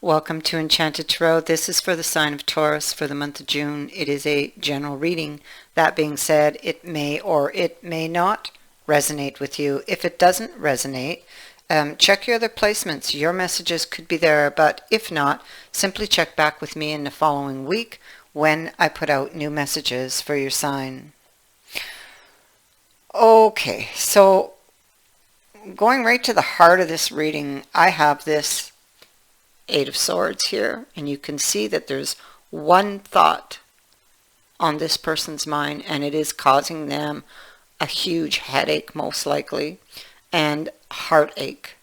Welcome to Enchanted Tarot. This is for the sign of Taurus for the month of June. It is a general reading. That being said, it may or it may not resonate with you. If it doesn't resonate, check your other placements. Your messages could be there, but if not, simply check back with me in the following week when I put out new messages for your sign. Okay, so going right to the heart of this reading, I have this Eight of Swords here, and you can see that there's one thought on this person's mind, and it is causing them a huge headache, most likely, and heartache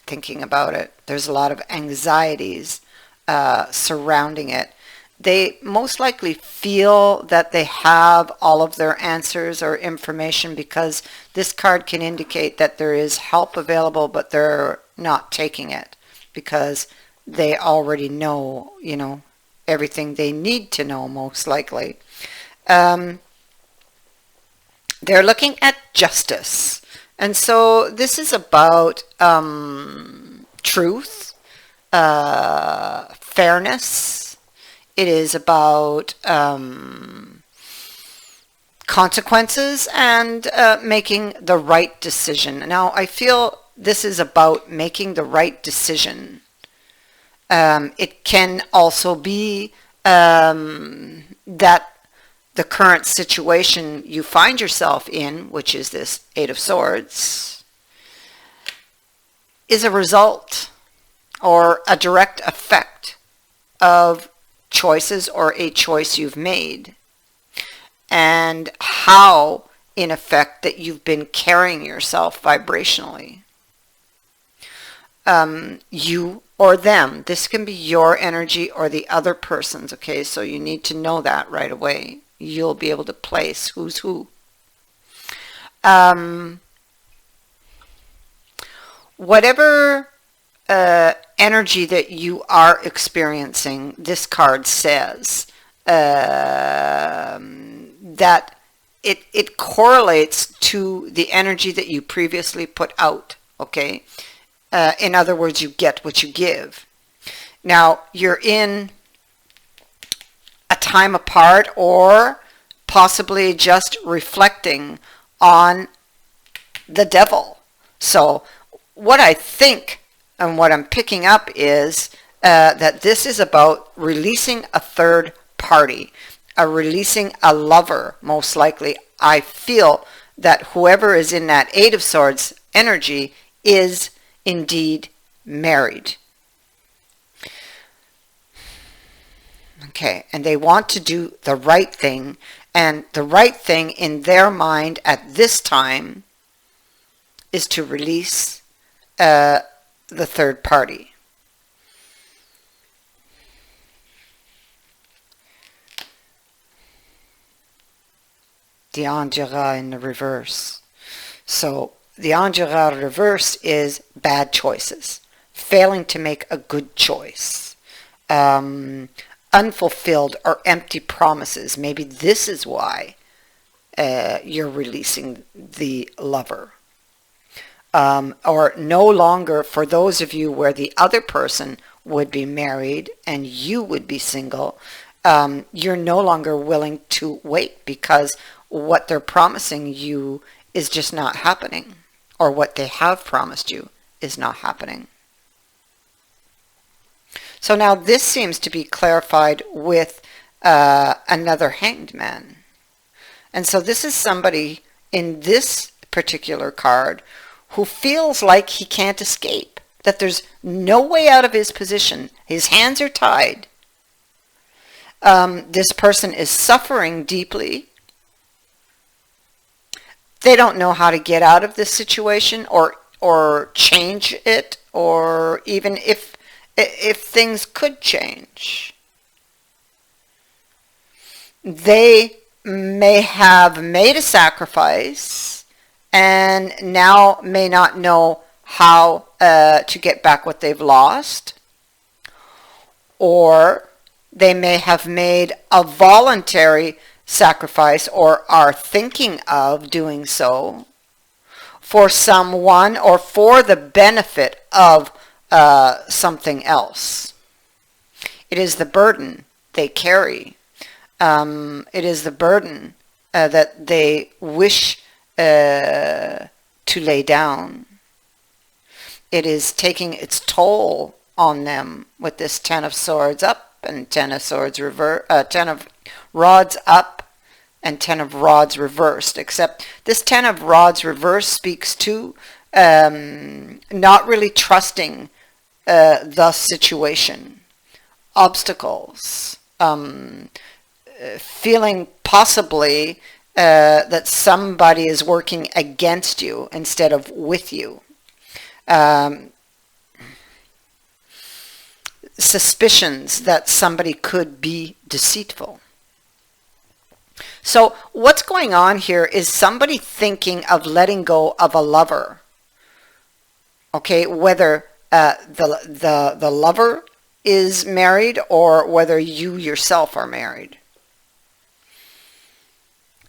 thinking about it. There's a lot of anxieties surrounding it. They most likely feel that they have all of their answers or information, because this card can indicate that there is help available, but they're not taking it because they already know, everything they need to know, most likely. They're looking at justice. And so this is about truth, fairness. It is about consequences and making the right decision. Now, I feel this is about making the right decision. It can also be that the current situation you find yourself in, which is this Eight of Swords, is a result or a direct effect of choices or a choice you've made, and how, in effect, that you've been carrying yourself vibrationally. You or them. This can be your energy or the other person's, okay? So you need to know that right away. You'll be able to place who's who. Whatever energy that you are experiencing, this card says that it correlates to the energy that you previously put out, okay? In other words, you get what you give. Now, you're in a time apart, or possibly just reflecting on the devil. So what I think and what I'm picking up is that this is about releasing a third party, releasing a lover, most likely. I feel that whoever is in that Eight of Swords energy is indeed married. Okay, and they want to do the right thing, and the right thing in their mind at this time is to release the third party. The Angela in the reverse. So the Angela reverse is bad choices, failing to make a good choice, unfulfilled or empty promises. Maybe this is why you're releasing the lover. Or no longer, for those of you where the other person would be married and you would be single, you're no longer willing to wait because what they're promising you is just not happening. Or what they have promised you is not happening. So now this seems to be clarified with another Hanged Man. And so this is somebody in this particular card who feels like he can't escape, that there's no way out of his position. His hands are tied. This person is suffering deeply. They don't know how to get out of this situation or change it, or even if things could change. They may have made a sacrifice and now may not know how to get back what they've lost, or they may have made a voluntary sacrifice or are thinking of doing so for someone or for the benefit of something else. It is the burden they carry. It is the burden that they wish to lay down. It is taking its toll on them with this Ten of Swords up and Ten of Swords reverse, Ten of Rods up and Ten of Rods reversed. Except this Ten of Rods reversed speaks to not really trusting the situation, obstacles, feeling possibly that somebody is working against you instead of with you. Suspicions that somebody could be deceitful. So what's going on here is somebody thinking of letting go of a lover. Okay, whether the lover is married or whether you yourself are married.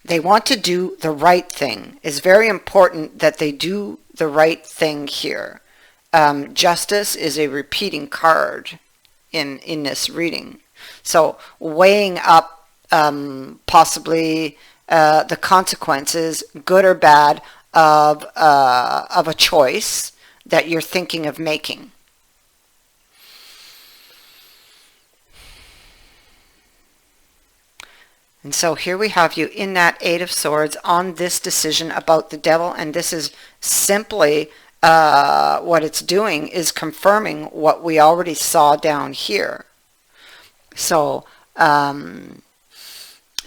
They want to do the right thing. It's very important that they do the right thing here. Justice is a repeating card in this reading. So weighing up possibly the consequences, good or bad, of a choice that you're thinking of making. And so here we have you in that Eight of Swords on this decision about the devil, and this is simply what it's doing is confirming what we already saw down here. So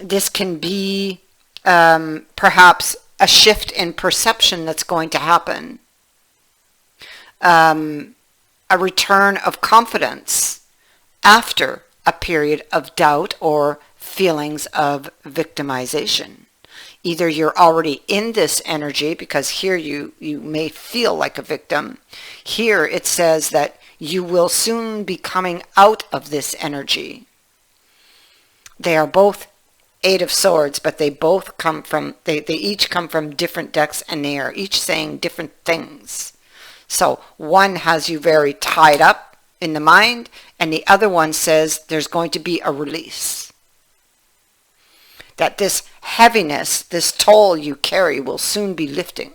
this can be perhaps a shift in perception that's going to happen. A return of confidence after a period of doubt or feelings of victimization. Either you're already in this energy, because here you may feel like a victim. Here it says that you will soon be coming out of this energy. They are both Eight of Swords, but they both come from, they each come from different decks, and they are each saying different things. So one has you very tied up in the mind, and the other one says there's going to be a release. That this heaviness, this toll you carry will soon be lifting.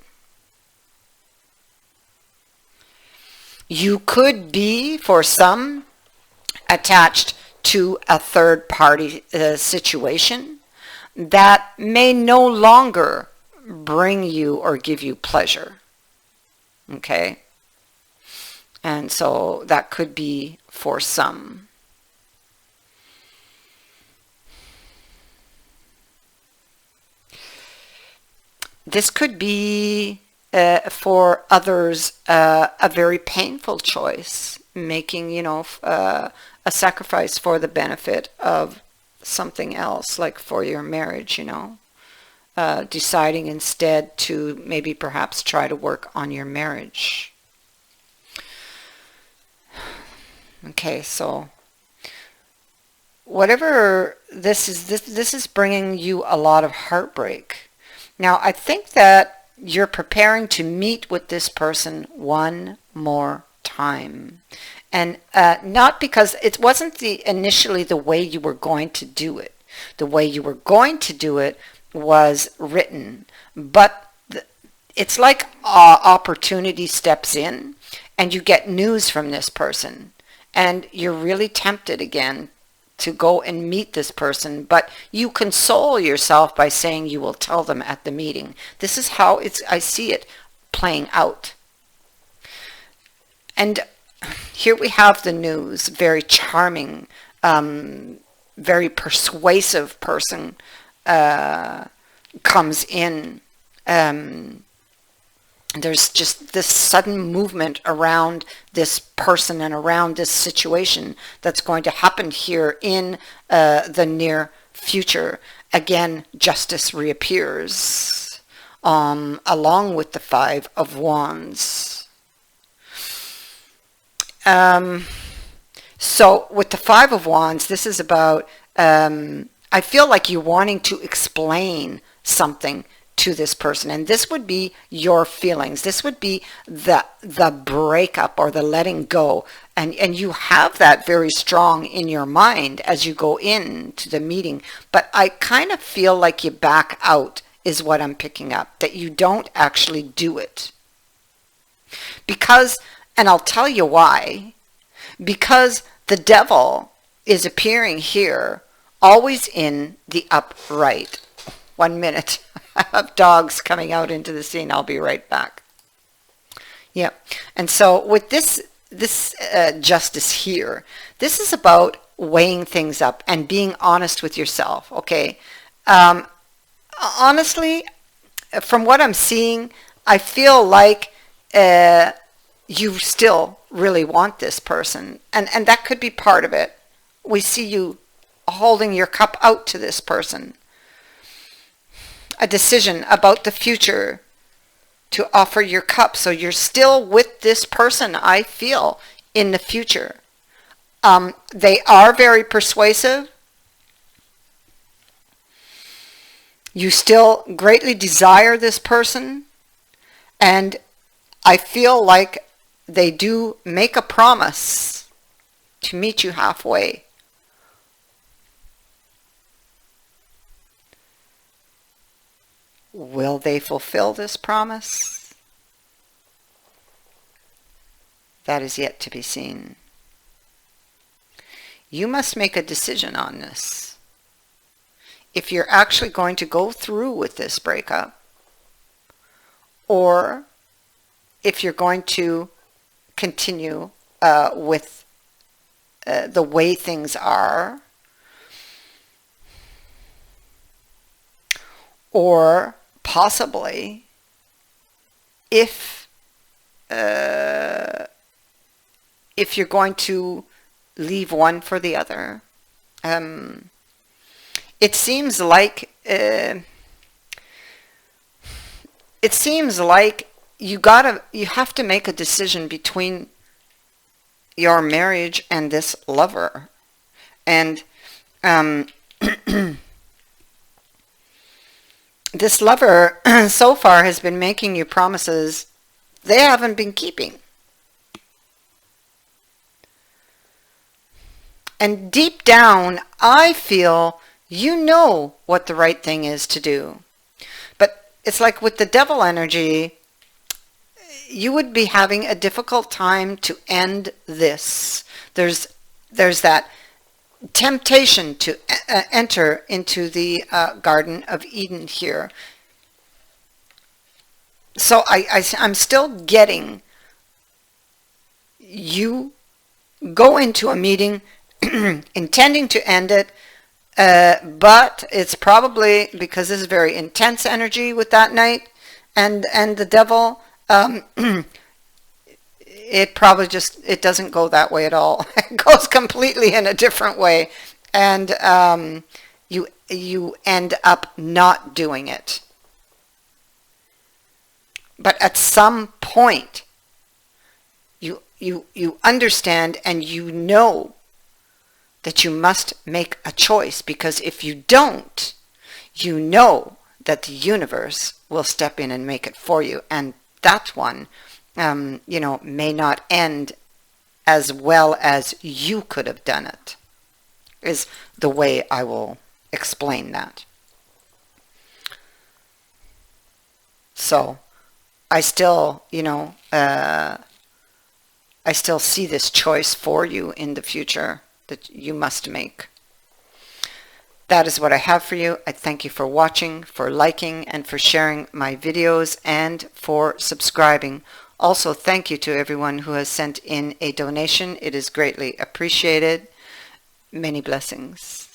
You could be, for some, attached to a third party situation that may no longer bring you or give you pleasure. Okay? And so that could be for some. This could be for others a very painful choice, making, a sacrifice for the benefit of something else, like for your marriage, deciding instead to maybe perhaps try to work on your marriage. Okay, so whatever this is bringing you a lot of heartbreak. Now, I think that you're preparing to meet with this person one more time. And not because it wasn't initially the way you were going to do it. The way you were going to do it was written. But it's like opportunity steps in and you get news from this person. And you're really tempted again to go and meet this person, but you console yourself by saying you will tell them at the meeting. This is how I see it playing out. And here we have the news. Very charming, very persuasive person comes in. There's just this sudden movement around this person and around this situation that's going to happen here in the near future. Again, justice reappears along with the Five of Wands. So with the Five of Wands, this is about, I feel like you're wanting to explain something to this person, and this would be your feelings. This would be the breakup or the letting go, and you have that very strong in your mind as you go into the meeting. But I kind of feel like you back out is what I'm picking up, that you don't actually do it. Because, and I'll tell you why, because the devil is appearing here always in the upright. 1 minute. I have dogs coming out into the scene. I'll be right back. Yeah. And so with this justice here, this is about weighing things up and being honest with yourself. Okay. Honestly, from what I'm seeing, I feel like you still really want this person. And that could be part of it. We see you holding your cup out to this person. A decision about the future to offer your cup. So you're still with this person, I feel, in the future. They are very persuasive. You still greatly desire this person. And I feel like they do make a promise to meet you halfway. Will they fulfill this promise? That is yet to be seen. You must make a decision on this. If you're actually going to go through with this breakup, or if you're going to continue with the way things are, or possibly if you're going to leave one for the other. It seems like you have to make a decision between your marriage and this lover. And this lover so far has been making you promises they haven't been keeping. And deep down, I feel you know what the right thing is to do. But it's like with the devil energy, you would be having a difficult time to end this. There's that temptation to enter into the Garden of Eden here. So I'm still getting you go into a meeting intending to end it, but it's probably because this is very intense energy with that night and the devil. It probably it doesn't go that way at all. It goes completely in a different way, and you end up not doing it. But at some point, you understand and you know that you must make a choice, because if you don't, you know that the universe will step in and make it for you, and that one may not end as well as you could have done it, is the way I will explain that. So I still, I still see this choice for you in the future that you must make. That is what I have for you. I thank you for watching, for liking, and for sharing my videos, and for subscribing. Also, thank you to everyone who has sent in a donation. It is greatly appreciated. Many blessings.